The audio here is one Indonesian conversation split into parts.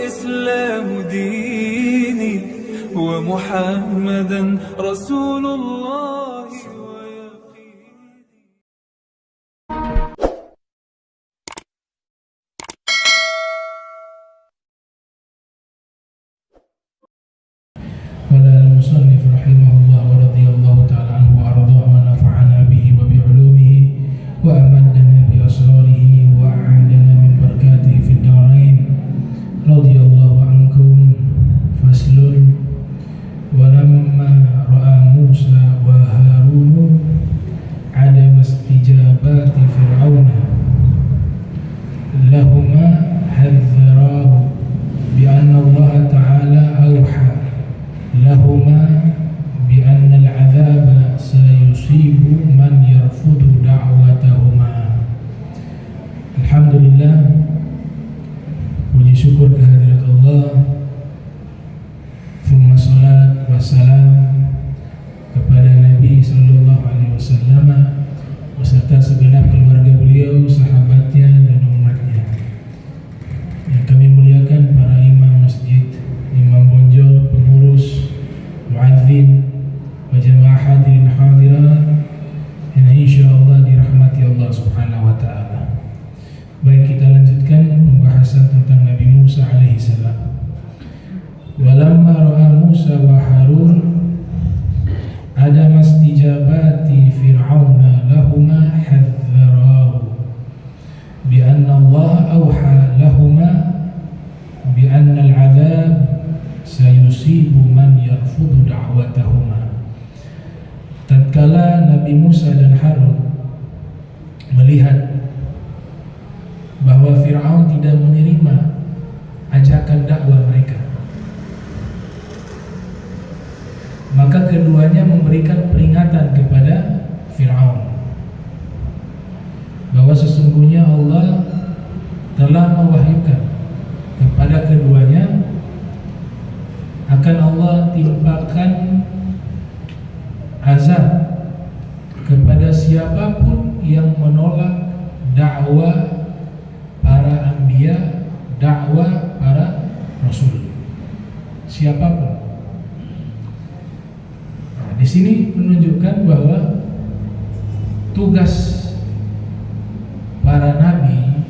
والإسلام ديني ومحمدا رسول الله ويقيني. قال المصنف رحمه الله ورضي الله تعالى عنه وأرضاه ونفعنا به وبعلومه وأمدنا بأسراره وأعاننا من بركاته في الدارين. رضي الله عنكم. فصل. ولما رأى موسى وهارون عدم استجابات فرعون لهما حذراه بأن الله تعالى أوحى لهما بأن العذاب سيصيب من يرفض دعوتهما. Alhamdulillah, puji syukur kehadirat Allah, thumma salat wassalam kepada Nabi sallallahu alaihi wasallam beserta segenap keluarga beliau, sahabatnya dan umatnya. Yang kami muliakan para imam masjid, imam bonjol, pengurus, muadzin, wa jamaah hadirin hadirat yang insyaallah dirahmati Allah Subhanahu wa taala. Baik, kita lanjutkan pembahasan tentang Nabi Musa alaihi salam. Walamma ra'a Musa wa Harun adama istijabati fir'auna lahuma hadzarahu bi anna Allah awha lahuma bi anna al-'adzab sayusibu man yarfudu da'watahuma. Tatkala Nabi Musa dan Harun melihat bahwa Fir'aun tidak menerima ajakan dakwah mereka, maka keduanya memberikan peringatan kepada Fir'aun bahwa sesungguhnya Allah telah mewahyukan kepada keduanya akan Allah timpakan azab kepada siapapun yang menolak dakwah para anbiya, dakwah para rasul, siapapun. Nah, di sini menunjukkan bahwa tugas para nabi,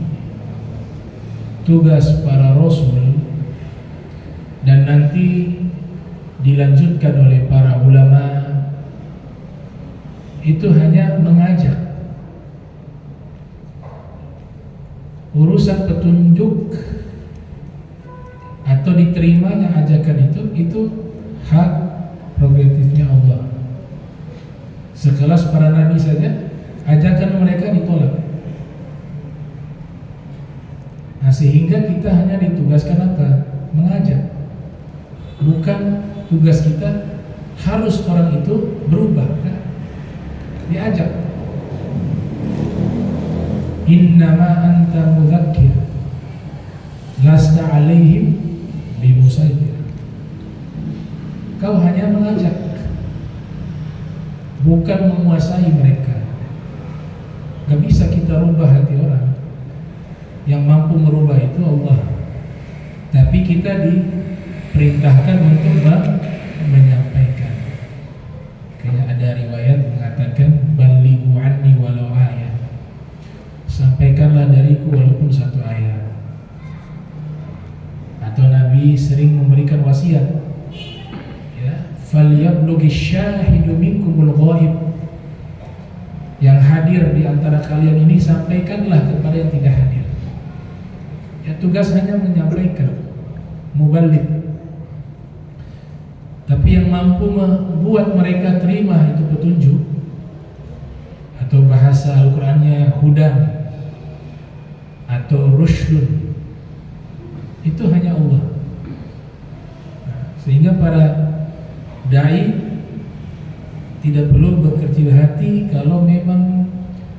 tugas para rasul, dan nanti dilanjutkan oleh para ulama itu hanya mengajak. Urusan petunjuk atau diterimanya ajakan itu hak prerogatifnya Allah. Sekelas para nabi saja ajakan mereka ditolak. Nah, sehingga kita hanya ditugaskan apa? Mengajak. Bukan tugas kita harus orang itu berubah, kan? Diajak. Innama anta mudzakkir lasta alaihim bimusaitir. Kau hanya mengajak, bukan menguasai mereka. Gak bisa kita rubah hati orang. Yang mampu merubah itu Allah. Tapi kita diperintahkan untuk menyampaikan. Kayak ada riwayat mengatakan balighu anni walau ayat. Sampaikanlah dariku walaupun satu ayat. Atau Nabi sering memberikan wasiat, ya, falyablughi syahidu minkumul ghaib. Yang hadir di antara kalian ini sampaikanlah kepada yang tidak hadir. Ya, tugas hanya menyampaikan, muballigh. Tapi yang mampu membuat mereka terima itu petunjuk, atau bahasa Al-Qur'annya hudan atau rushdun, itu hanya Allah. Sehingga para dai tidak perlu berkecil hati kalau memang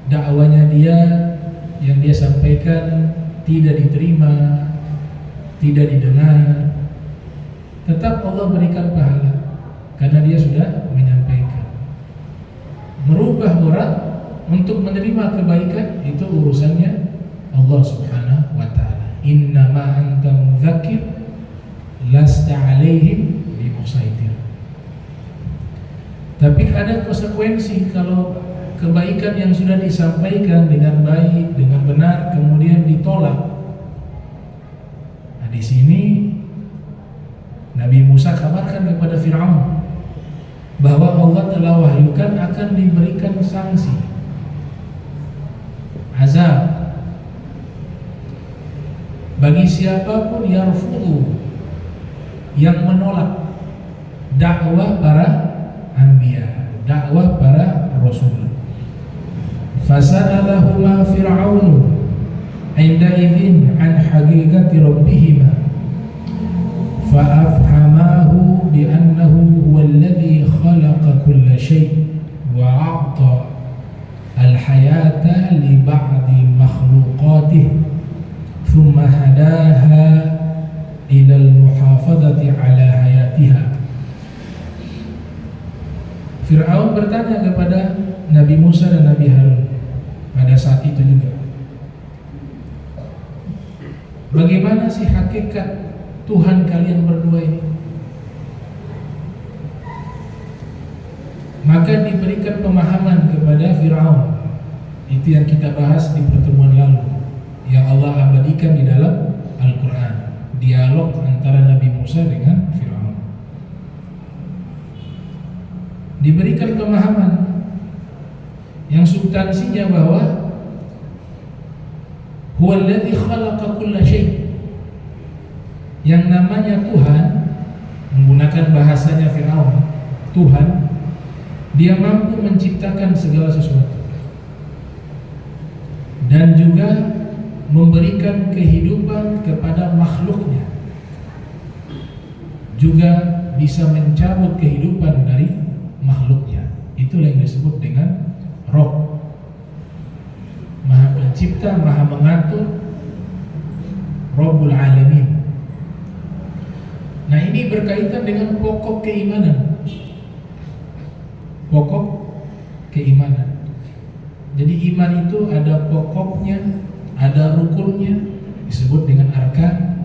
dakwanya dia yang dia sampaikan tidak diterima, tidak didengar. Tetap Allah berikan pahala karena dia sudah menyampaikan. Merubah orang untuk menerima kebaikan itu urusannya Allah Subhanahu wa ta'ala. Innama anta mudzakkir lasta alaihim bimusaitir. Tapi ada konsekuensi kalau kebaikan yang sudah disampaikan dengan baik, dengan benar, kemudian ditolak. Nah, di sini Nabi Musa kabarkan kepada Fir'aun bahwa Allah telah wahyukan akan diberikan sanksi, azab bagi siapapun yarfudu, yang menolak dakwah para anbiya, dakwah para rasul. Fasa'alahuma Fir'aunu inda idzin an haqiqati rabbihima fa'afhamahu bi'annahu huwa alladhi khalaqa kulla shay' wa a'ta al-hayata li ba'di makhluqatihi thumma hadaha ila al-muhafadhati ala hayatiha. Fir'aun bertanya kepada Nabi Musa dan Nabi Harun pada saat itu juga, bagaimana sih hakikat Tuhan kalian berdua ini? Maka diberikan pemahaman kepada Fir'aun. Itu yang kita bahas di pertemuan lalu, yang Allah abadikan di dalam Al-Quran, dialog antara Nabi Musa dengan Fir'aun. Diberikan pemahaman yang substansinya bahwa huwallazi khalaqa kulla syai', yang namanya Tuhan, menggunakan bahasanya Fir'aun, Tuhan, dia mampu menciptakan segala sesuatu dan juga memberikan kehidupan kepada makhluknya, juga bisa mencabut kehidupan dari makhluknya. Itulah yang disebut dengan Rob, Maha Pencipta, Maha Mengatur, Rabbul Alamin. Nah, ini berkaitan dengan pokok keimanan. Pokok keimanan. Jadi iman itu ada pokoknya, ada rukunnya, disebut dengan arkan.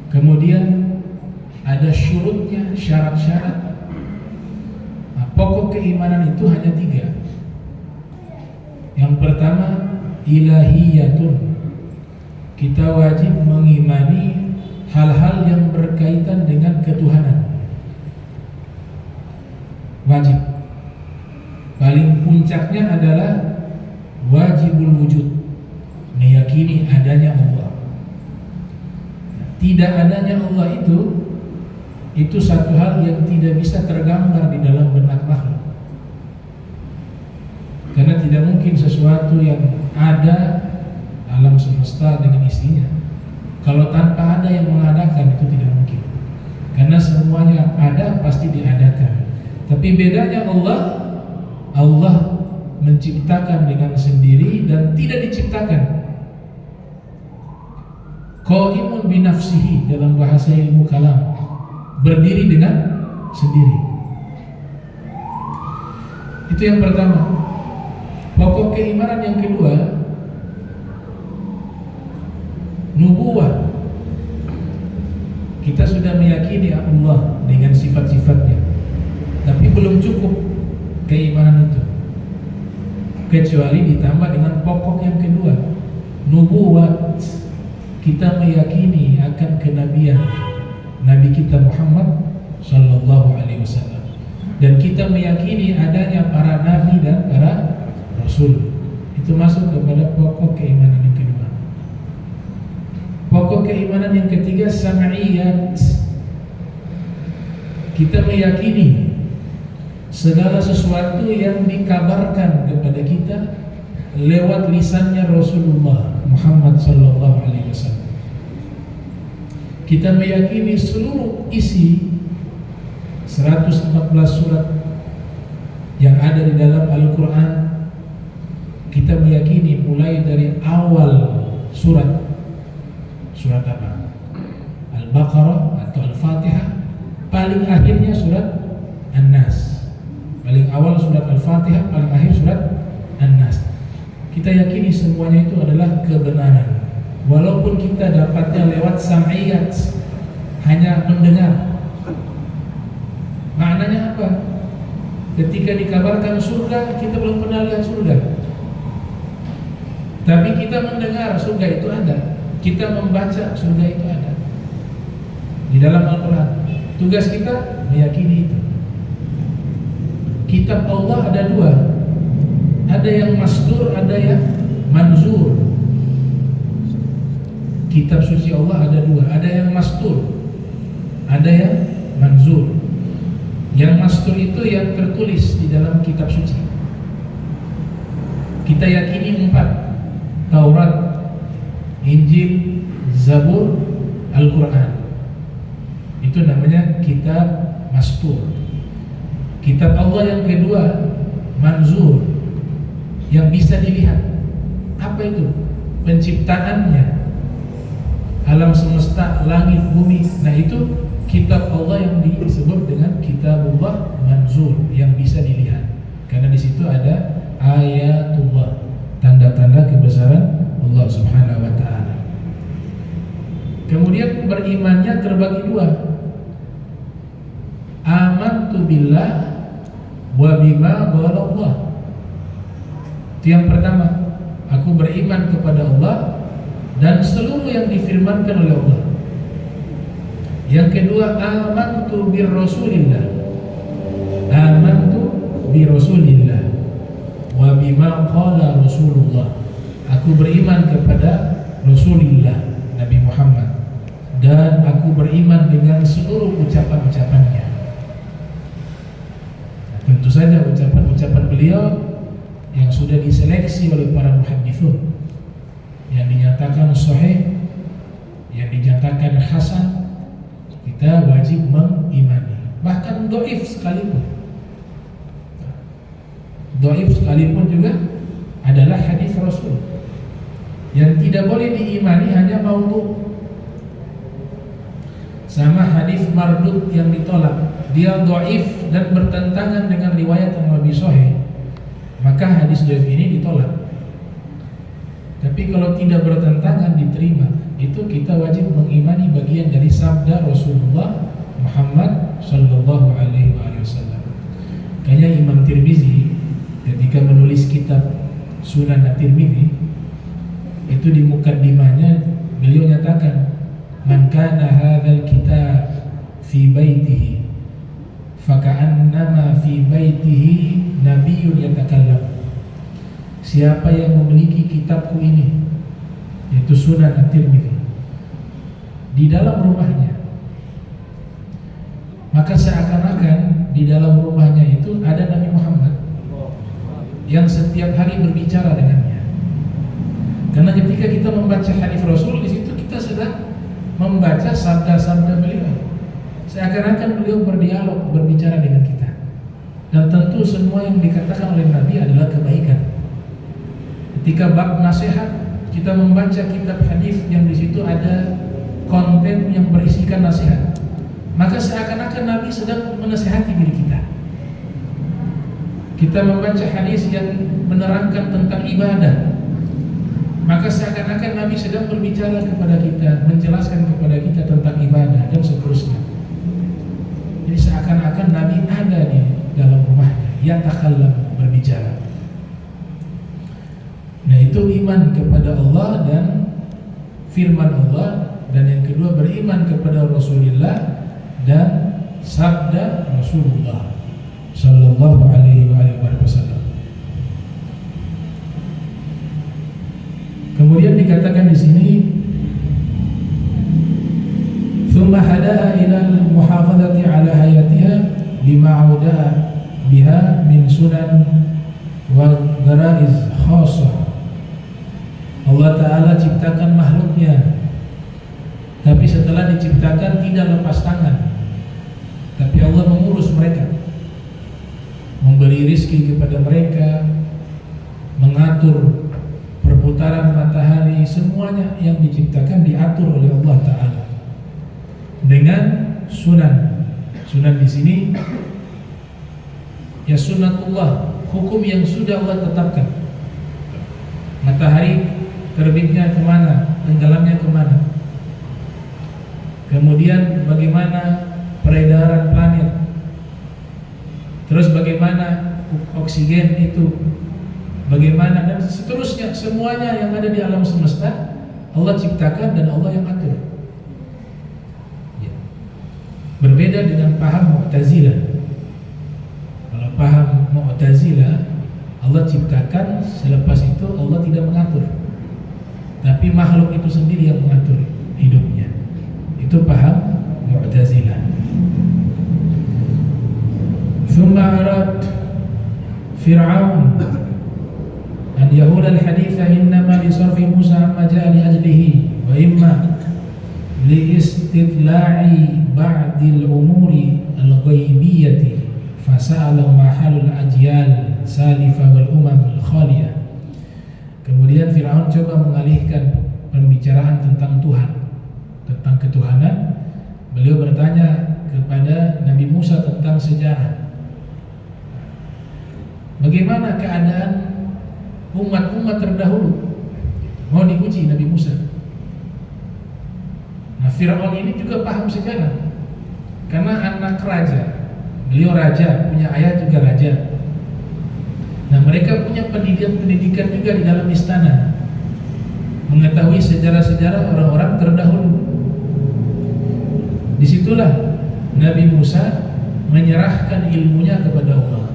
Kemudian ada syurutnya, syarat-syarat. Nah, pokok keimanan itu hanya 3. Yang pertama, ilahiyatun. Kita wajib mengimani hal-hal yang berkaitan dengan ketuhanan. Wajib. Paling puncaknya adalah wajibul wujud, meyakini adanya Allah. Tidak adanya Allah itu satu hal yang tidak bisa tergambar di dalam benak makhluk. Karena tidak mungkin sesuatu yang ada alam semesta dengan isinya, kalau tanpa ada yang mengadakan, itu tidak mungkin. Karena semuanya ada pasti diadakan. Tapi bedanya Allah menciptakan dengan sendiri dan tidak diciptakan. Qaimun binafsihi dalam bahasa ilmu kalam, berdiri dengan sendiri. Itu yang pertama. Pokok keimanan yang kedua, nubuwah. Kita sudah meyakini Allah dengan sifat-sifatnya, tapi belum cukup keimanan itu, kecuali ditambah dengan pokok yang kedua, nubuwat. Kita meyakini akan kenabian Nabi kita Muhammad sallallahu alaihi wasallam, dan kita meyakini adanya para nabi dan para rasul. Itu masuk kepada pokok keimanan yang kedua. Pokok keimanan yang ketiga, sam'iyat. Kita meyakini segala sesuatu yang dikabarkan kepada kita lewat lisannya Rasulullah Muhammad sallallahu alaihi wasallam. Kita meyakini seluruh isi 114 surat yang ada di dalam Al-Quran. Kita meyakini mulai dari awal surat apa? Al-Baqarah atau Al-Fatihah, paling akhirnya surat An-Nas. Paling awal surat Al-Fatihah, paling akhir surat An-Nas. Kita yakini semuanya itu adalah kebenaran, walaupun kita dapatnya lewat sam'iyat, hanya mendengar. Maknanya apa? Ketika dikabarkan surga, kita belum pernah lihat surga, tapi kita mendengar surga itu ada, kita membaca surga itu ada di dalam Al-Quran. Tugas kita meyakini itu. Kitab Allah ada dua, ada yang mastur, ada yang manzur. Kitab suci Allah ada dua, ada yang mastur, ada yang manzur. Yang mastur itu yang tertulis di dalam kitab suci. Kita yakini 4: Taurat, Injil, Zabur, Al-Quran. Itu namanya kitab mastur. Kitab Allah yang kedua, manzur, yang bisa dilihat. Apa itu? Penciptaannya, alam semesta, langit, bumi. Nah itu kitab Allah yang disebut dengan kitabullah manzur, yang bisa dilihat. Karena di situ ada ayatullah, tanda-tanda kebesaran Allah Subhanahu wa taala. Kemudian berimannya terbagi dua. Amantu billah wa bima qala Allah. Itu yang pertama, aku beriman kepada Allah dan seluruh yang difirmankan oleh Allah. Yang kedua, amantu bir Rasulillah. Amantu bi Rasulillah wa bima qala Rasulullah. Aku beriman kepada Rasulullah Nabi Muhammad, dan aku beriman dengan seluruh ucapan-ucapannya. Tentu saja ucapan-ucapan beliau yang sudah diseleksi oleh para muhaddithun, yang dinyatakan sahih, yang dinyatakan hasan, kita wajib mengimani. Bahkan dhaif sekalipun, juga adalah hadis Rasul. Yang tidak boleh diimani hanya maudhu. Sama hadis mardud yang ditolak, dia dhaif dan bertentangan dengan riwayat yang lebih sahih, maka hadis dhaif ini ditolak. Tapi kalau tidak bertentangan, diterima. Itu kita wajib mengimani bagian dari sabda Rasulullah Muhammad sallallahu alaihi wasallam. Kayaknya Imam Tirmizi ketika menulis kitab Sunan At-Tirmidzi, itu di mukaddimahnya beliau nyatakan, man kana hadzal kitab fi baitihi faka'annama fi baitihi nabiyyun yatakallam. Siapa yang memiliki kitabku ini, yaitu Sunan At-Tirmidzi, di dalam rumahnya, maka seakan-akan di dalam rumahnya itu ada Nabi Muhammad yang setiap hari berbicara dengannya. Karena ketika kita membaca hadis Rasul, di situ kita sedang membaca sabda-sabda beliau. Seakan-akan beliau berdialog, berbicara dengan kita. Dan tentu semua yang dikatakan oleh Nabi adalah kebaikan. Ketika bab nasihat, kita membaca kitab hadis yang di situ ada konten yang berisikan nasihat, maka seakan-akan Nabi sedang menasihati diri kita. Kita membaca hadis yang menerangkan tentang ibadah, maka seakan-akan Nabi sedang berbicara kepada kita, menjelaskan kepada kita tentang ibadah dan seterusnya. Jadi seakan-akan Nabi ada di dalam rumahnya, yatakallam, berbicara. Nah itu iman kepada Allah dan firman Allah. Dan yang kedua, beriman kepada Rasulullah dan sabda Rasulullah sallallahu alaihi wasallam. Kemudian dikatakan di sini, thumma hada'a ila al-muhafazati ala hayatiha bima auda'a biha min sunan wa garaiz khassah. Allah Ta'ala ciptakan makhluknya, tapi setelah diciptakan tidak lepas tangan, tapi Allah mengurus mereka, memberi rizki kepada mereka, mengatur perputaran matahari, semuanya yang diciptakan diatur oleh Allah Ta'ala dengan sunan. Sunan di sini ya sunatullah, hukum yang sudah Allah tetapkan. Matahari terbitnya kemana, tenggelamnya kemana. kemudian bagaimana peredaran planet, terus bagaimana oksigen itu, bagaimana, dan seterusnya. Semuanya yang ada di alam semesta Allah ciptakan dan Allah yang atur. Ya. Berbeda dengan paham Mu'tazilah. Kalau paham Mu'tazilah, Allah ciptakan, selepas itu Allah tidak mengatur, tapi makhluk itu sendiri yang mengatur hidupnya. Itu paham Mu'tazilah. Thumma arad Fir'aun an yahula al-haditha innama li sarfi Musa amma ja'a li ajlihi wa imma li istitla'i ba'dil umuri al-ghaibiyyati fasa'ala mahalul ajyal salifah wal umam al-khaliyah. Kemudian Fir'aun coba mengalihkan pembicaraan tentang Tuhan, tentang ketuhanan. Beliau bertanya kepada Nabi Musa tentang sejarah. Bagaimana keadaan umat-umat terdahulu? Mau diuji Nabi Musa. Nah, Fir'aun ini juga paham sejarah, karena anak raja. Beliau raja, punya ayah juga raja. Nah, mereka punya pendidikan juga di dalam istana, mengetahui sejarah-sejarah orang-orang terdahulu. Disitulah Nabi Musa menyerahkan ilmunya kepada Allah.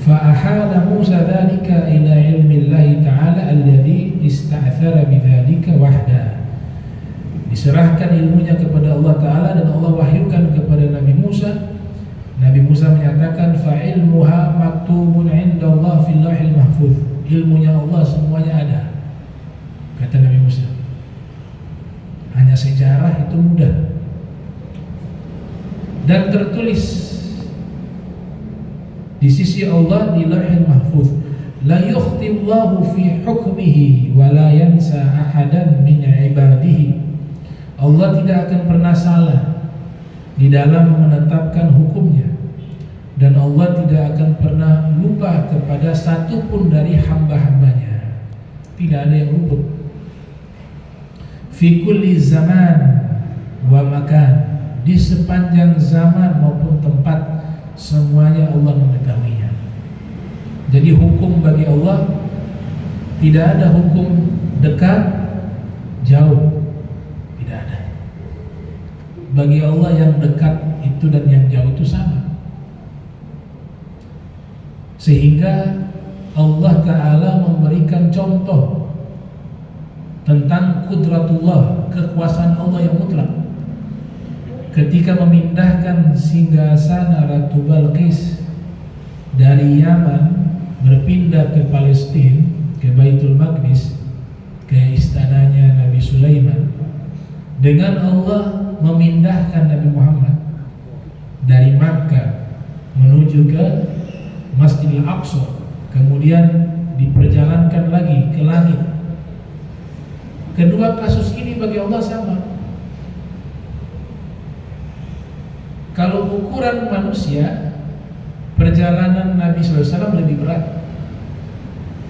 Fa'ahala Musa dzalika ila ilmi Allah Ta'ala alladhi ista'thara bidzalika wahda. Diserahkan ilmunya kepada Allah Ta'ala dan Allah wahyukan kepada Nabi Musa. Nabi Musa menyatakan fa'ilmuha maktubun 'inda Allah fil lauhil mahfuz. Ilmunya Allah semuanya ada, kata Nabi Musa. Hanya sejarah itu mudah dan tertulis di sisi Allah di lauhil mahfuz. La yukhtillahu fi hukmihi wa la yansa ahadan min ibadihi. Allah tidak akan pernah salah di dalam menetapkan hukumnya, dan Allah tidak akan pernah lupa kepada satu pun dari hamba-hambanya. Tidak ada yang luput. Fi kulli zaman wa makan, di sepanjang zaman maupun tempat, semuanya Allah mengetahuinya. Jadi hukum bagi Allah tidak ada hukum dekat, jauh, tidak ada. Bagi Allah yang dekat itu dan yang jauh itu sama. Sehingga Allah Ta'ala memberikan contoh tentang kudratullah, kekuasaan Allah yang mutlak, ketika memindahkan singgasana Ratu Balqis dari Yaman berpindah ke Palestina, ke Baitul Maqdis, ke istananya Nabi Sulaiman, dengan Allah memindahkan Nabi Muhammad dari Makkah menuju ke Masjidil Aqsa, kemudian diperjalankan lagi ke langit. Kedua kasus ini bagi Allah sama. Kalau ukuran manusia, perjalanan Nabi SAW lebih berat,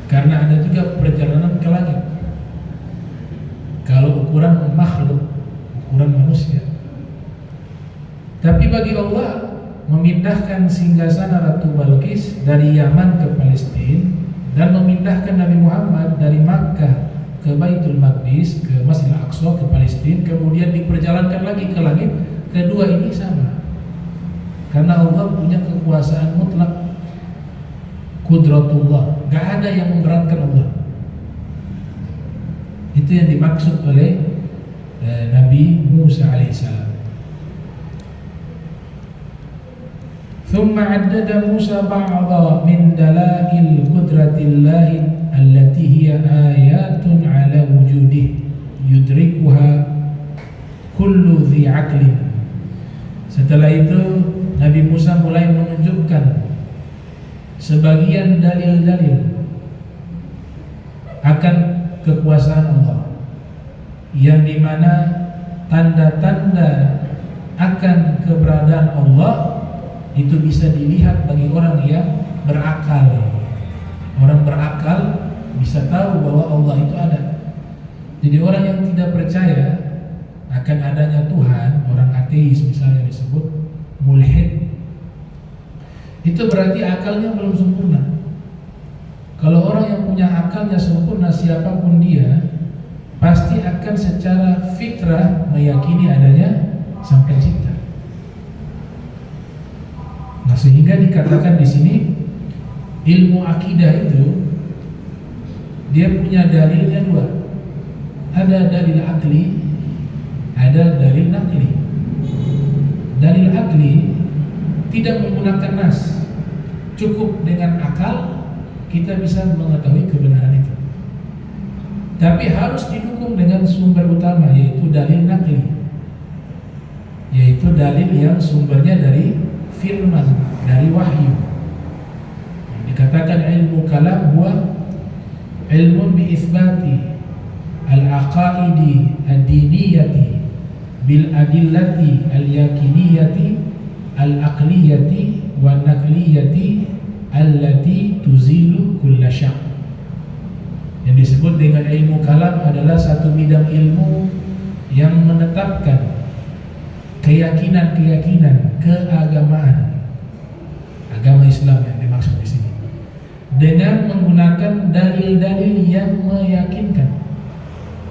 karena ada juga perjalanan ke langit. Kalau ukuran makhluk, ukuran manusia. Tapi bagi Allah, memindahkan singgasana Ratu Balqis dari Yaman ke Palestina dan memindahkan Nabi Muhammad dari Makkah ke Baitul Maqdis, ke Masjidil Aqsa, ke Palestina, kemudian diperjalankan lagi ke langit. Kedua ini sama, karena Allah punya kekuasaan mutlak, kudratullah, gak ada yang memberatkan Allah. Itu yang dimaksud oleh Nabi Musa alaihissalam. Thumma addada Musa ba'dha min dalail qudratillahi allati hiya ayatun ala wujudih yudrikuha kullu dhi aqlin. Setelah itu Nabi Musa mulai menunjukkan sebagian dalil-dalil akan kekuasaan Allah, yang dimana tanda-tanda akan keberadaan Allah itu bisa dilihat bagi orang yang berakal. Orang berakal bisa tahu bahwa Allah itu ada. Jadi orang yang tidak percaya akan adanya Tuhan, orang ateis misalnya disebut mulhid, itu berarti akalnya belum sempurna. Kalau orang yang punya akalnya sempurna, siapapun dia, pasti akan secara fitrah meyakini adanya Sang Pencipta. Nah, sehingga dikatakan di sini ilmu akidah itu dia punya dalilnya dua. Ada dalil akli, ada dalil nakli. Dalil akli tidak menggunakan nas, cukup dengan akal kita bisa mengetahui kebenaran itu. Tapi harus didukung dengan sumber utama, yaitu dalil nakli, yaitu dalil yang sumbernya dari firman, dari wahyu. Dikatakan ilmu kalam huwa ilmun bi itsbati al-aqaidi ad-diniyati bil adillati al-yakiniyati al-aqliyati wa nakliyati allati tuzilu kulla syak. Yang disebut dengan ilmu kalam adalah satu bidang ilmu yang menetapkan keyakinan-keyakinan keagamaan, agama Islam yang dimaksud di sini, dengan menggunakan dalil-dalil yang meyakinkan.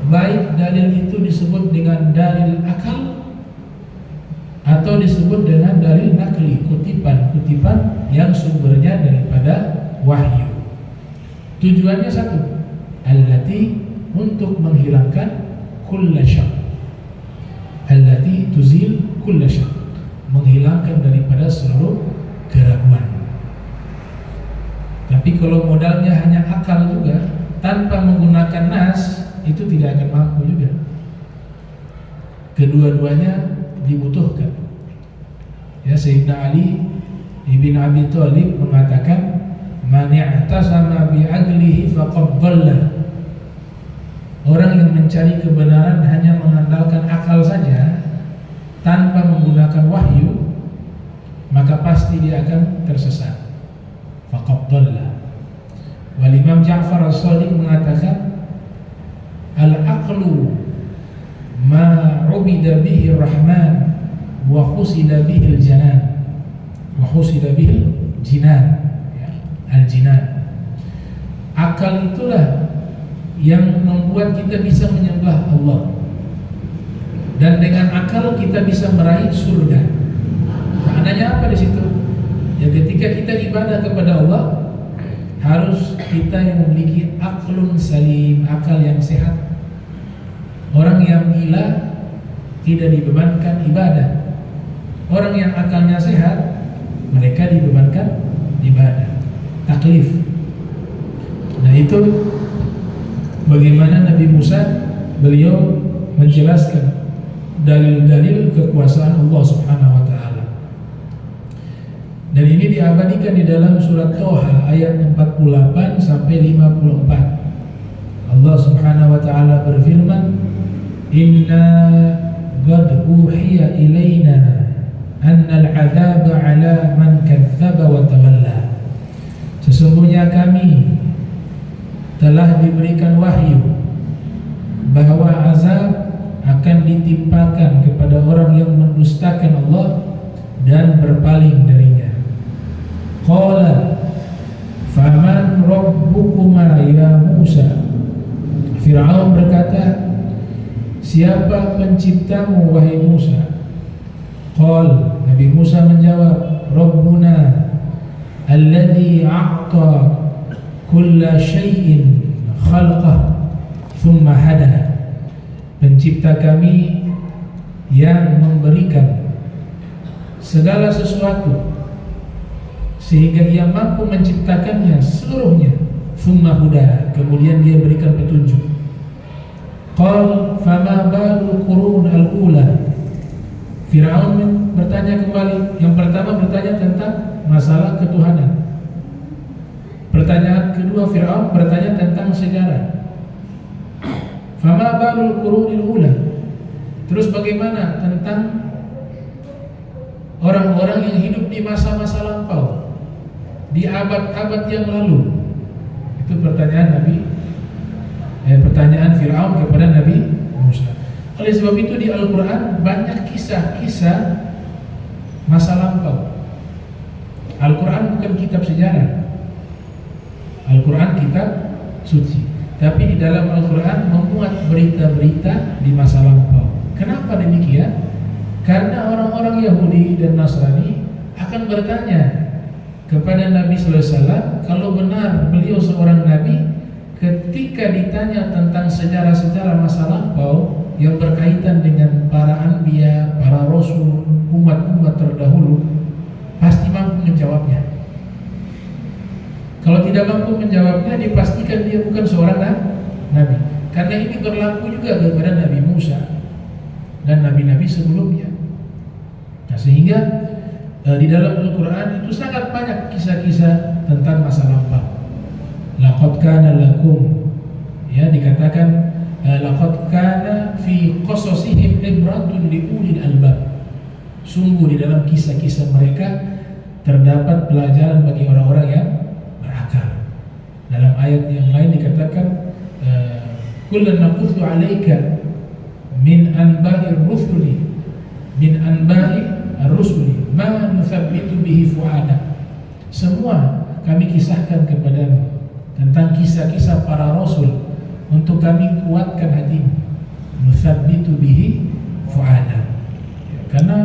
Baik dalil itu disebut dengan dalil akal atau disebut dengan dalil nakli, kutipan-kutipan yang sumbernya daripada wahyu. Tujuannya satu, allati, untuk menghilangkan kulla syak, allati tuzil kulla syak, menghilangkan daripada seluruh keraguan. Tapi kalau modalnya hanya akal juga tanpa menggunakan nas, itu tidak akan mampu juga. Kedua-duanya dibutuhkan. Ya, Sayyidina Ali ibn Abi Thalib mengatakan, man i'tasama bi'aqlihi faqad dhalla. Orang yang mencari kebenaran hanya mengandalkan akal saja tanpa menggunakan wahyu, maka pasti dia akan tersesat. Faqad dhalla. Wal Imam Ja'far As-Shadiq mengatakan, al-aqlu ma 'ubida bihi ar-rahman wa khusida bihi al-janan wa khusida bihi al-jinan, ya, al-jinan. Akal itulah yang membuat kita bisa menyembah Allah, dan dengan akal kita bisa meraih surga. Maknanya apa di situ? Ya, ketika kita ibadah kepada Allah, harus kita yang memiliki aklun salim, akal yang sehat. Orang yang gila tidak dibebankan ibadah. Orang yang akalnya sehat, mereka dibebankan ibadah, taklif. Nah, itu bagaimana Nabi Musa, beliau menjelaskan dalil-dalil kekuasaan Allah Subhanahu wa taala. Dan ini diabadikan di dalam surat Toha ayat 48 sampai 54. Allah Subhanahu wa taala berfirman, inna qad uhiya ilaina annal 'adzaba 'ala man kadzdzaba wa tawalla. Sesungguhnya kami telah diberikan wahyu bahwa azab akan ditimpakan kepada orang yang mendustakan Allah dan berpaling darinya. Qala faman rabbukuma ya Musa. Fir'aun berkata, siapa penciptamu wahai Musa? Qal, Nabi Musa menjawab, Rabbuna alladhi a'ta kulla syai'in khalqah thumma hada. Pencipta kami yang memberikan segala sesuatu sehingga ia mampu menciptakannya seluruhnya, thumma huda, kemudian dia berikan petunjuk. Qal fama balul qurun al-ula. Fir'aun bertanya kembali. Yang pertama bertanya tentang masalah ketuhanan. Pertanyaan kedua Fir'aun bertanya tentang sejarah. Fama balul qurun al-ula. Terus bagaimana tentang orang-orang yang hidup di masa-masa lampau, di abad-abad yang lalu? Itu pertanyaan Fir'aun kepada Nabi Musa. Oleh sebab itu di Al-Quran banyak kisah-kisah masa lampau. Al-Quran bukan kitab sejarah. Al-Quran kitab suci. Tapi di dalam Al-Quran memuat berita-berita di masa lampau. Kenapa demikian? Karena orang-orang Yahudi dan Nasrani akan bertanya kepada Nabi sallallahu alaihi wasallam, kalau benar beliau seorang nabi, ketika ditanya tentang sejarah-sejarah masa lampau yang berkaitan dengan para anbiya, para rasul, umat-umat terdahulu, pasti mampu menjawabnya. Kalau tidak mampu menjawabnya, dipastikan dia bukan seorang nabi. Karena ini berlaku juga kepada Nabi Musa dan nabi-nabi sebelumnya. Nah, sehingga di dalam Al-Quran itu sangat banyak kisah-kisah tentang masa lampau. Laqad kana lakum, ya, dikatakan laqad kana fi qasasihim ibratun li ulil albab. Sungguh di dalam kisah-kisah mereka terdapat pelajaran bagi orang-orang yang berakal. Dalam ayat yang lain dikatakan kullan naqussu 'alaika min anba'ir rusuli min anba'i ar-rusuli ma nuthabbitu bihi fu'adak. Semua kami kisahkan kepadamu tentang kisah-kisah para rasul untuk kami kuatkan hatimu. Nuthabbitu bihi fu'adak. Ya, karena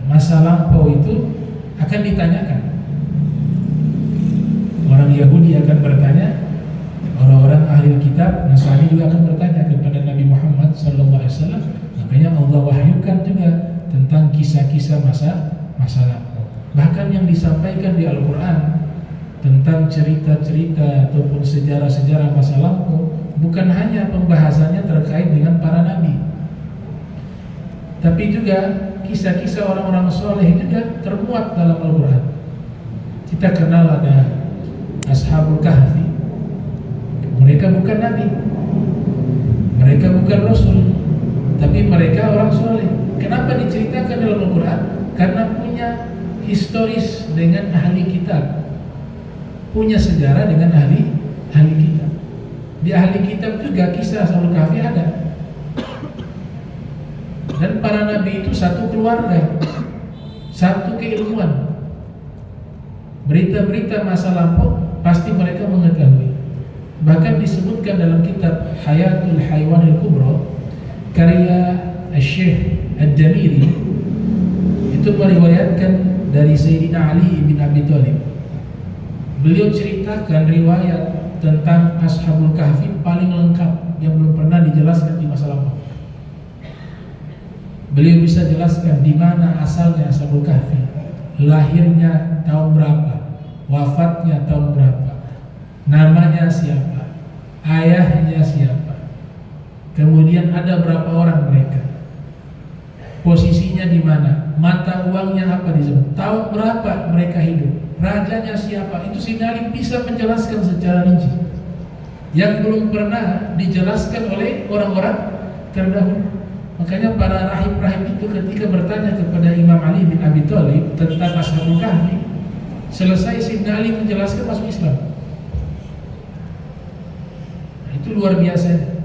masa lampau itu akan ditanyakan. Orang Yahudi akan bertanya, orang-orang ahli kitab Nasrani juga akan bertanya kepada Nabi Muhammad SAW. Makanya Allah wahyukan juga tentang kisah-kisah masa lampau. Bahkan yang disampaikan di Al-Quran tentang cerita-cerita ataupun sejarah-sejarah masa lampau bukan hanya pembahasannya terkait dengan para nabi, tapi juga kisah-kisah orang-orang soleh juga termuat dalam Al-Quran. Kita kenal ada Ashabul Kahfi. Mereka bukan nabi, mereka bukan rasul, tapi mereka orang soleh. Kenapa diceritakan dalam Al-Quran? Karena punya historis dengan ahli kitab, punya sejarah dengan ahli kitab. Di ahli kitab juga kisah Ashabul Kahfi ada. Dan para nabi itu satu keluarga, satu keilmuan. Berita-berita masa lampau pasti mereka mengetahui. Bahkan disebutkan dalam kitab Hayatul Haywanil Kubra karya Syekh Ad-Damiri, itu meriwayatkan dari Sayyidina Ali bin Abi Thalib. Beliau ceritakan riwayat tentang Ashabul Kahfi paling lengkap yang belum pernah dijelaskan di masa lampau. Beliau bisa jelaskan di mana asalnya Ashabul Kahfi, lahirnya tahun berapa, wafatnya tahun berapa, namanya siapa, ayahnya siapa, kemudian ada berapa orang mereka, posisinya di mana, mata uangnya apa disebut, tahun berapa mereka hidup, rajanya siapa. Itu Sayyidina Ali bisa menjelaskan secara rinci yang belum pernah dijelaskan oleh orang-orang terdahulu. Makanya para rahib-rahib itu ketika bertanya kepada Imam Ali bin Abi Thalib tentang Ashabul Kahfi, selesai Sayyidina Ali menjelaskan, masuk Islam. Nah, itu luar biasa.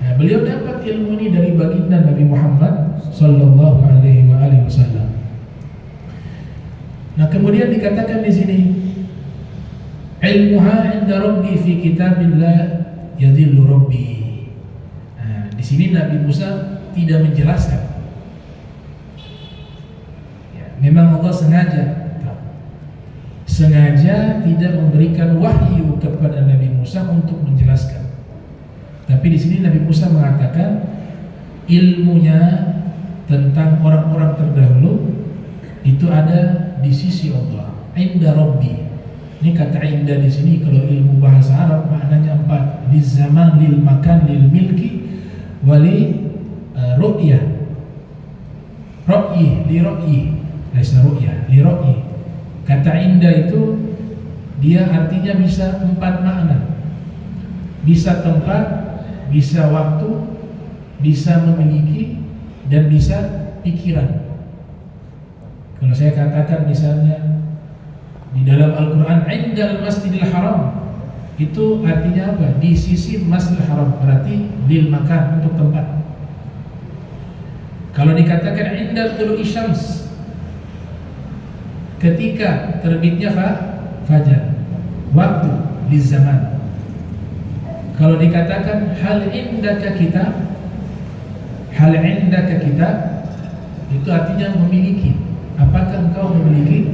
Nah, beliau dapat ilmu ini dari baginda Nabi Muhammad sallallahu alaihi wasallam. Nah, kemudian dikatakan di sini, ilmuha 'inda rabbi fi kitabillah yadhillu rabbi. Nah, di sini Nabi Musa tidak menjelaskan. Ya, memang Allah sengaja tidak memberikan wahyu kepada Nabi Musa untuk menjelaskan. Tapi di sini Nabi Musa mengatakan ilmunya tentang orang-orang terdahulu itu ada di sisi Allah, inda Rabbi. Ini kata inda di sini kalau ilmu bahasa Arab maknanya 4. Di zaman, lil makan, lil milki, wali ru'yah. Ra'yi, li ra'yi, laisa ru'yah, li ra'yi. Kata inda itu dia artinya bisa 4 makna. Bisa tempat, bisa waktu, bisa memiliki, dan bisa pikiran. Kalau saya katakan misalnya di dalam Al-Quran, indal masjidil haram, Itu artinya apa? Di sisi Masjidil Haram, berarti lil makan, untuk tempat. Kalau dikatakan inda tulu'i syams, ketika terbitnya fajar, waktu di zaman. Kalau dikatakan hal indaka kitab, hal indaka kitab, itu artinya memiliki. Apakah engkau memiliki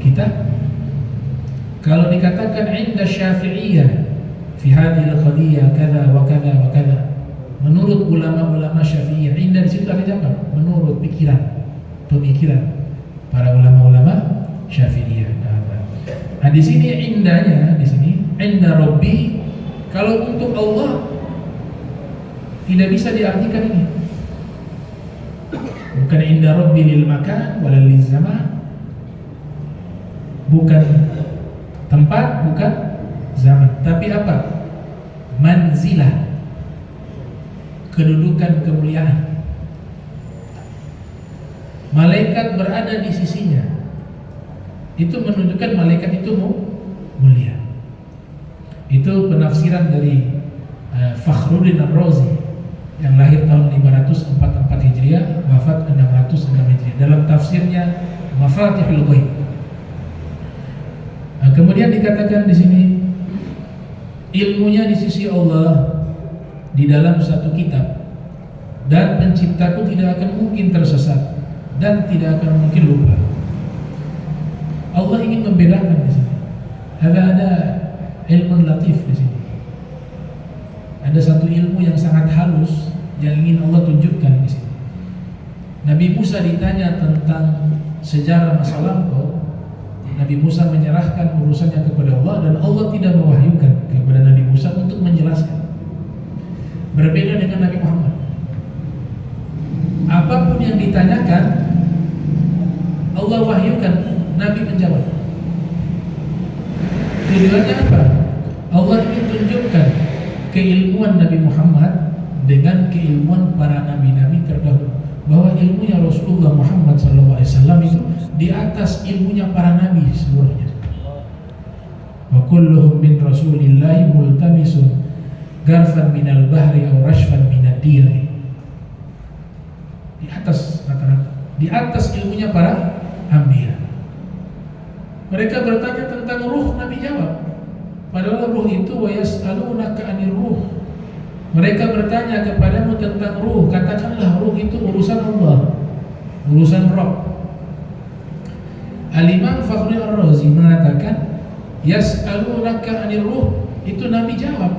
kitab? Kalau dikatakan inda Syafi'iyah fi hadhil qadiyah kada wa kada wa kada, menurut ulama-ulama Syafi'iyah, inda di situ artinya apa? Menurut pemikiran para ulama-ulama Syafi'iyah. Nah, di sini indahnya, di sini inda Rabbi. Kalau untuk Allah tidak bisa diartikan ini. Bukan inda Rabbi lil makan wala lil zaman. Bukan tempat, bukan zaman, tapi apa? Manzilah, kedudukan, kemuliaan. Malaikat berada di sisinya, itu menunjukkan malaikat itu mulia. Itu penafsiran dari Fakhruddin Ar-Razi yang lahir tahun 544 Hijriah, wafat 606 Hijriah, dalam tafsirnya Mafatihul Ghaib. Kemudian dikatakan di sini ilmunya di sisi Allah di dalam satu kitab, dan penciptaku tidak akan mungkin tersesat dan tidak akan mungkin lupa. Allah ingin membedakan di sini. Ada ilmu latif di sini. Ada satu ilmu yang sangat halus yang ingin Allah tunjukkan di sini. Nabi Musa ditanya tentang sejarah masa lampau. Nabi Musa menyerahkan urusannya kepada Allah, dan Allah tidak mewahyukan kepada Nabi Musa untuk menjelaskan. Berbeda dengan Nabi Muhammad. Apapun yang ditanyakan, Allah wahyukan, Nabi menjawab. Tujuannya apa? Allah ingin tunjukkan keilmuan Nabi Muhammad dengan keilmuan para nabi-nabi terdahulu, bahwa ilmunya Rasulullah Muhammad SAW itu di atas ilmunya para nabi seluruhnya. Wa kulluhum min Rasulillahi multamisun garfan minal bahri aw rashfan minad diyami. Di atas rata-rata, di atas ilmunya para anbiya. Mereka bertanya tentang ruh, Nabi jawab. Padahal ruh itu wa yas'alunaka 'anil ruh. Mereka bertanya kepadamu tentang ruh, katakanlah ruh itu urusan Allah, urusan Rabb. Al-Imam Fakhruddin Ar-Razi mengatakan yas'alunaka 'anil ruh, itu Nabi jawab.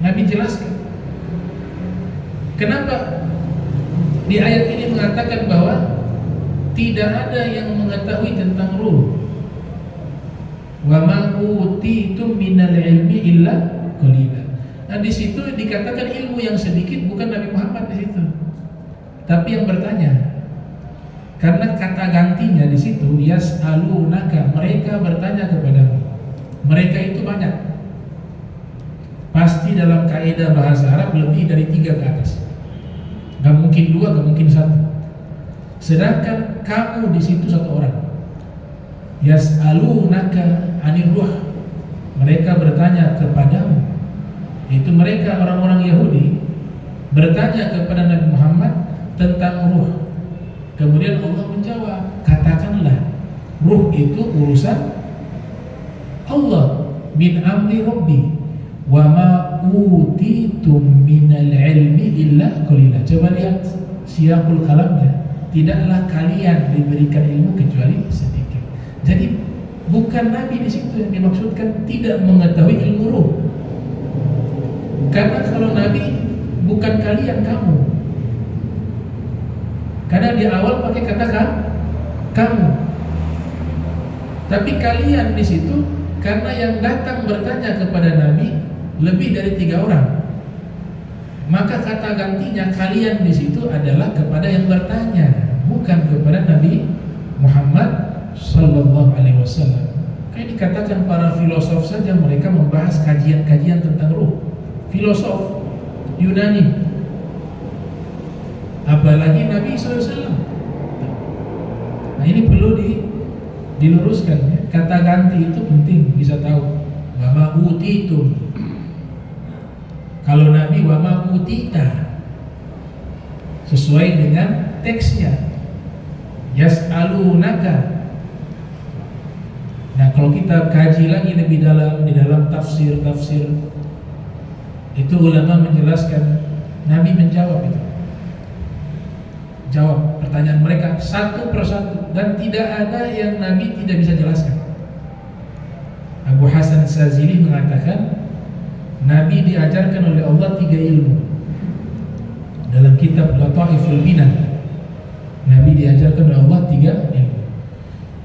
Nabi jelaskan. Kenapa di ayat ini mengatakan bahwa tidak ada yang mengetahui tentang ruh? Wa ma utitum minal ilmi illa qalila. Nah, di situ dikatakan ilmu yang sedikit, bukan Nabi Muhammad di situ, tapi yang bertanya. Karena kata gantinya di situ yas'alunaka, mereka bertanya kepadamu. Mereka itu banyak. Pasti dalam kaidah bahasa Arab lebih dari 3 ke atas. Gak mungkin 2, gak mungkin 1. Sedangkan kamu di situ 1 orang. Yas'alunaka 'anil ruh, mereka bertanya kepadamu. Itu mereka orang-orang Yahudi bertanya kepada Nabi Muhammad tentang ruh. Kemudian Allah menjawab, katakanlah ruh itu urusan Allah, min amri Rabbi, wa ma utitum minal ilmi illa qalila. Coba lihat siyaqul kalamnya, tidaklah kalian diberikan ilmu kecuali sedikit. Jadi bukan Nabi di situ yang dimaksudkan tidak mengetahui ilmu ruh. Karena kalau Nabi bukan kalian, kamu. Karena di awal pakai kata kamu. Tapi kalian di situ karena yang datang bertanya kepada Nabi lebih dari 3 orang. Maka kata gantinya kalian di situ adalah kepada yang bertanya, bukan kepada Nabi Muhammad sallallahu alaihi wasallam. Kayak dikatakan para filosof saja mereka membahas kajian-kajian tentang ruh. Filosof Yunani, apalagi Nabi SAW. Nah, ini perlu diluruskan ya. Kata ganti itu penting bisa tahu. wa ma utitum. Kalau Nabi wa ma utita, sesuai dengan teksnya. Yas'alunaka. Nah, kalau kita kaji lagi lebih dalam di dalam tafsir itu ulama menjelaskan, Nabi menjawab itu. Jawab pertanyaan mereka satu persatu dan tidak ada yang Nabi tidak bisa jelaskan. Abu Hasan Sazili mengatakan Nabi diajarkan oleh Allah 3 ilmu. Dalam kitab Lataiful Minan, Nabi diajarkan oleh Allah 3 ilmu.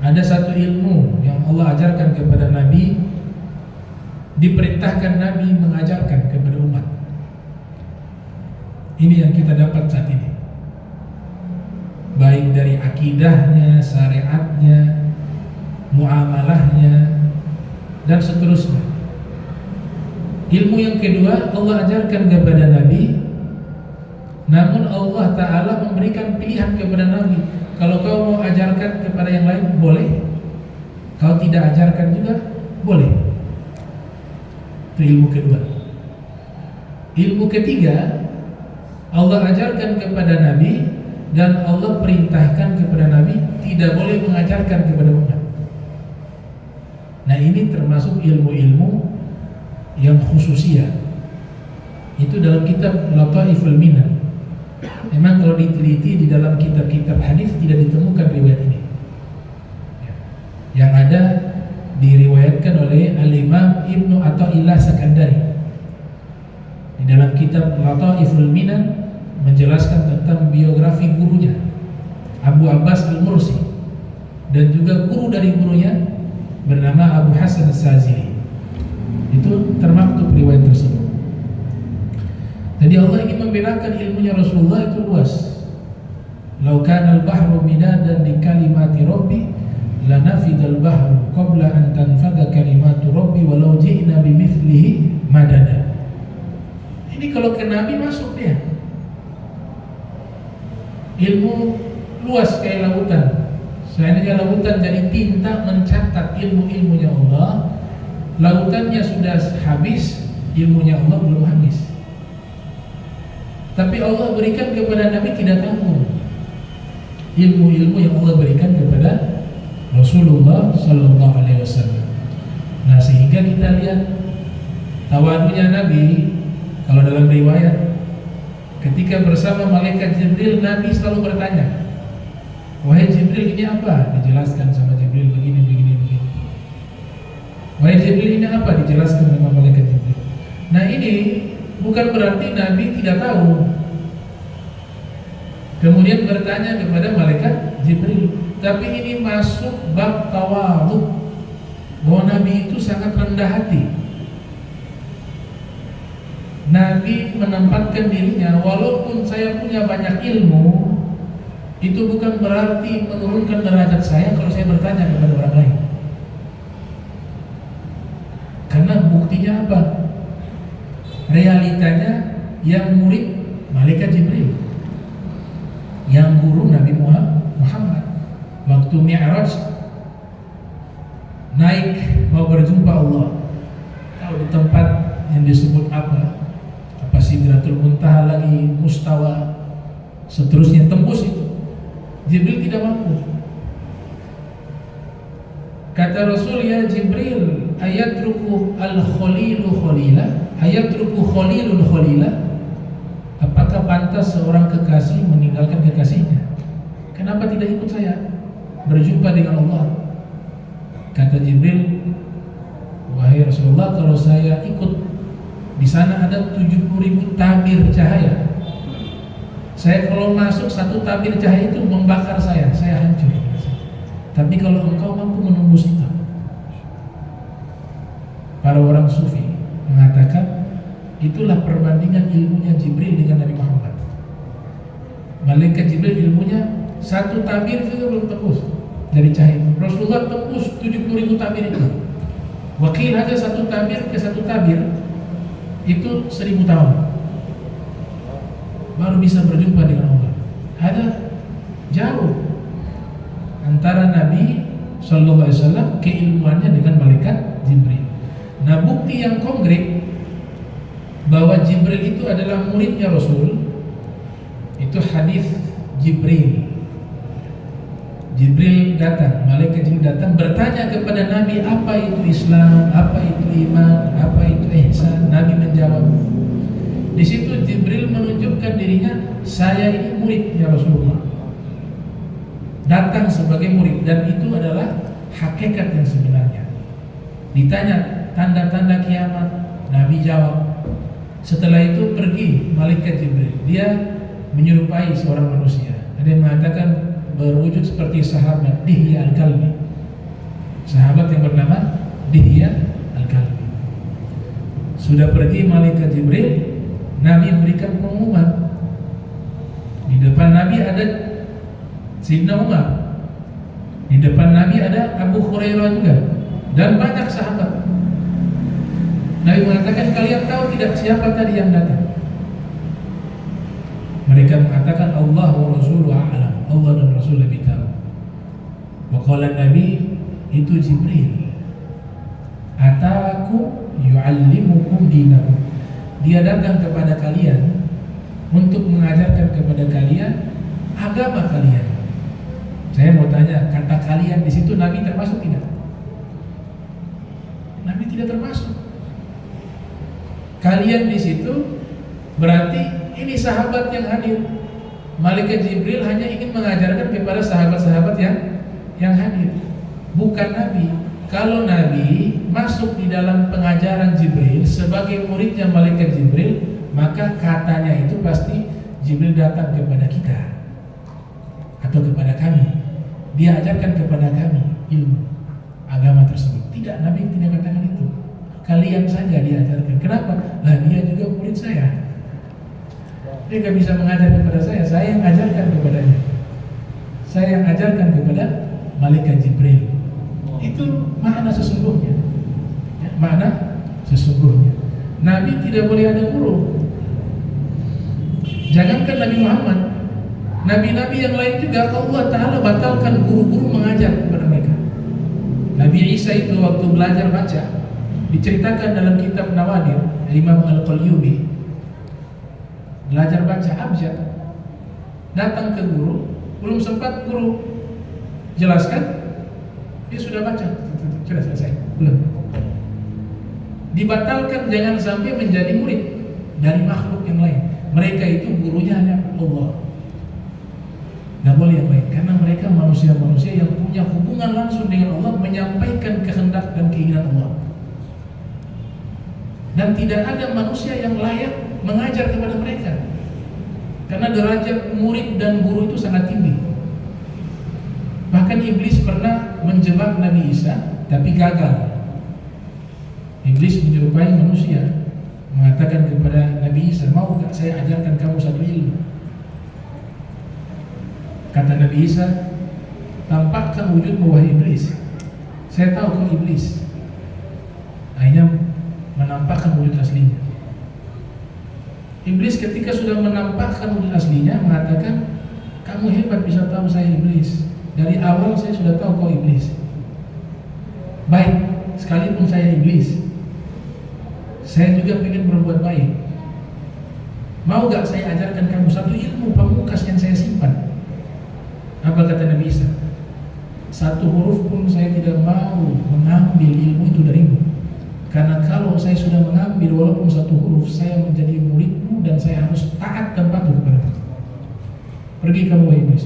Ada satu ilmu yang Allah ajarkan kepada Nabi, diperintahkan Nabi mengajarkan kepada umat. Ini yang kita dapat saat ini, baik dari akidahnya, syariatnya, muamalahnya, dan seterusnya. Ilmu yang kedua Allah ajarkan kepada Nabi, namun Allah Ta'ala memberikan pilihan kepada Nabi. Kalau kau mau ajarkan kepada yang lain, boleh. Kau tidak ajarkan juga, boleh. Itu ilmu kedua. Ilmu ketiga, Allah ajarkan kepada Nabi dan Allah perintahkan kepada Nabi tidak boleh mengajarkan kepada umat. Nah, ini termasuk ilmu-ilmu yang khususiyah. Itu dalam kitab Lataiful Minan. Memang kalau diteliti di dalam kitab-kitab hadis tidak ditemukan riwayat ini. Yang ada diriwayatkan oleh Al-Imam Ibnu Athaillah Sakandari. Di dalam kitab Lataiful Minan menjelaskan tentang biografi gurunya, Abu Abbas Al-Mursi, dan juga guru dari gurunya bernama Abu Hasan As-Sazili. Itu termaktub riwayat tersebut. Jadi Allah ingin membedakan ilmunya Rasulullah itu luas. Lau kana al-bahru midadan li kalimati rabbi lanafidal bahru qabla an tanfada kalimatu rabbi walau ji'na bimithlihi madada. Ini kalau ke Nabi masuk dia. Ilmu luas kayak lautan. Seandainya lautan jadi tinta mencatat ilmu-ilmunya Allah, lautannya sudah habis, ilmunya Allah belum habis. Tapi Allah berikan kepada Nabi tidak tanggung ilmu-ilmu yang Allah berikan kepada Rasulullah Sallallahu Alaihi Wasallam. Nah, sehingga kita lihat tawadunya Nabi. Kalau dalam riwayat, ketika bersama malaikat Jibril, Nabi selalu bertanya, wahai Jibril, ini apa? Dijelaskan sama Jibril begini. Wahai Jibril, ini apa? Dijelaskan sama malaikat Jibril. Nah, ini bukan berarti Nabi tidak tahu. Kemudian bertanya kepada malaikat Jibril. Tapi ini masuk bab tawadhu, bahwa Nabi itu sangat rendah hati. Nabi menempatkan dirinya, walaupun saya punya banyak ilmu, itu bukan berarti menurunkan derajat saya kalau saya bertanya kepada orang lain. Karena buktinya apa? Realitanya yang murid malaikat Jibril, yang guru Nabi Muhammad. Waktu Mi'raj naik mau berjumpa Allah, tahu di tempat yang disebut apa Sidratul Muntaha, lagi Mustawa, seterusnya tembus itu. Jibril tidak mampu. Kata Rasul, ya Jibril, ayatruku al-khalilu khalila, ayatruku khalilun khalila. Apakah pantas seorang kekasih meninggalkan kekasihnya? Kenapa tidak ikut saya berjumpa dengan Allah? Kata Jibril, wahai Rasulullah, kalau saya ikut, di sana ada 70.000 tabir cahaya. Saya kalau masuk satu tabir cahaya itu membakar saya hancur. Tapi kalau engkau mampu menembus itu. Para orang sufi mengatakan itulah perbandingan ilmunya Jibril dengan Nabi Muhammad. Malaikat Jibril ilmunya satu tabir juga belum tembus dari cahaya. Rasulullah tembus 70.000 tabir itu. Wakil aja satu tabir ke satu tabir itu 1000 tahun baru bisa berjumpa dengan Allah. Ada jauh antara Nabi Sallallahu Alaihi Wasallam keilmuannya dengan malaikat Jibril. Nah, bukti yang konkret bahwa Jibril itu adalah muridnya Rasul itu hadis Jibril. Jibril datang, malaikat Jibril datang bertanya kepada Nabi, apa itu Islam, apa itu iman, apa itu ihsan. Nabi menjawab. Di situ Jibril menunjukkan dirinya, saya ini muridnya Rasulullah. Datang sebagai murid, dan itu adalah hakikat yang sebenarnya. Ditanya tanda-tanda kiamat, Nabi jawab. Setelah itu pergi malaikat Jibril, dia menyerupai seorang manusia. Ada yang mengatakan berwujud seperti sahabat Dihya Al-Kalbi, sahabat yang bernama Dihya Al-Kalbi. Sudah pergi malaikat Jibril, Nabi memberikan pengumuman. Di depan Nabi ada Sayyidina Umar, di depan Nabi ada Abu Hurairah juga, dan banyak sahabat. Nabi mengatakan, kalian tahu tidak siapa tadi yang datang? Mereka mengatakan, Allah wa Rasuluhu a'lam, Allah dan Rasul lebih tahu. Wa qala Nabi, itu Jibril. Ataku yu'allimukum dinakum. Dia datang kepada kalian untuk mengajarkan kepada kalian agama kalian. Saya mau tanya, kata kalian di situ Nabi termasuk tidak? Nabi tidak termasuk. Kalian di situ berarti ini sahabat yang hadir. Malaikat Jibril hanya ingin mengajarkan kepada sahabat-sahabat yang hadir, bukan Nabi. Kalau Nabi masuk di dalam pengajaran Jibril sebagai muridnya malaikat Jibril, maka katanya itu pasti Jibril datang kepada kita atau kepada kami. Dia ajarkan kepada kami ilmu agama tersebut. Tidak, Nabi tidak katakan itu. Kalian saja diajarkan. Kenapa? Lah dia juga murid saya. Dia nggak bisa mengajar kepada saya yang ajarkan kepadanya. Saya yang ajarkan kepada malaikat Jibril. Itu makna sesungguhnya. Ya, makna sesungguhnya. Nabi tidak boleh ada guru. Jangankan Nabi Muhammad, Nabi-Nabi yang lain juga Allah Ta'ala batalkan guru-guru mengajar kepada mereka. Nabi Isa itu waktu belajar baca, diceritakan dalam kitab Nawadir Imam Al-Qalyubi, belajar baca abjad, datang ke guru, belum sempat guru jelaskan, dia sudah baca, sudah selesai, belum. Dibatalkan jangan sampai menjadi murid dari makhluk yang lain. Mereka itu gurunya hanya Allah, tidak boleh yang lain, karena mereka manusia-manusia yang punya hubungan langsung dengan Allah, menyampaikan kehendak dan keinginan Allah. Dan tidak ada manusia yang layak mengajar kepada mereka, karena derajat murid dan guru itu sangat tinggi. Bahkan iblis pernah menjebak Nabi Isa, tapi gagal. Iblis menyerupai manusia, mengatakan kepada Nabi Isa, mau gak saya ajarkan kamu satu ilmu? Kata Nabi Isa, tampakkan wujudmu wahai iblis, saya tahu kau iblis. Akhirnya menampakkan wujud aslinya. Iblis ketika sudah menampakkan wujud aslinya mengatakan, kamu hebat bisa tahu saya iblis. Dari awal saya sudah tahu kau iblis. Baik, sekalipun saya iblis, saya juga ingin berbuat baik. Mau gak saya ajarkan kamu satu ilmu pamungkas yang saya simpan? Apa kata Nabi Isa? Satu huruf pun saya tidak mau mengambil ilmu itu darimu, karena kalau saya sudah mengambil walaupun satu huruf, saya menjadi muridmu dan saya harus taat dan patuh kepadamu. Pergi kamu wahai iblis.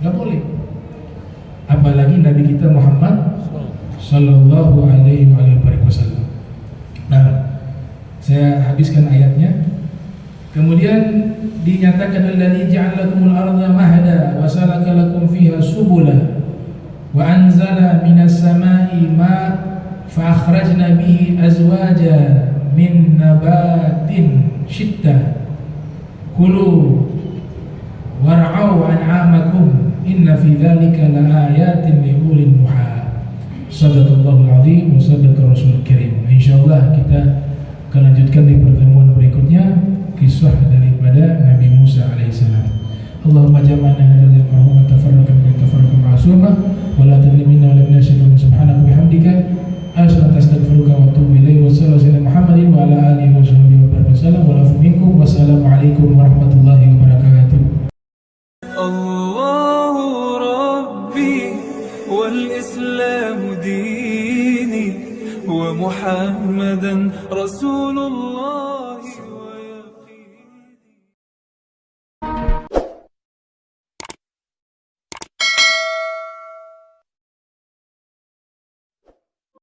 Gak boleh. Apalagi Nabi kita Muhammad Sallallahu alaihi wasallam. Nah, saya habiskan ayatnya. Kemudian dinyatakan alladzi ja'alakumul arda mahda wa salaka lakum fiha subula wa anzala minas samai ma fa akhrajna bihi azwaja min nabatin shitta kulu war'au an'amakum inna fi dzalika laayatin liulil nuha. Sadaqallahul azim wa sadaqa rasulul karim. Insyaallah kita akan lanjutkan di pertemuan berikutnya kisah daripada Nabi Musa alaihissalam. Allahumma jama'na hadzal jam'a tafarraqan bi tafarruqin ma'suma wa la tudlimna wa la nashhadu subhanaka bihamdika Astaghfiruka wa atubu ilaik. Wassalamualaikum Muhammadin wa ala alihi wa sahbihi wa barakatuh. Wassalamualaikum warahmatullahi wabarakatuh. الله ربي والإسلام ديني ومحمدا رسول الله.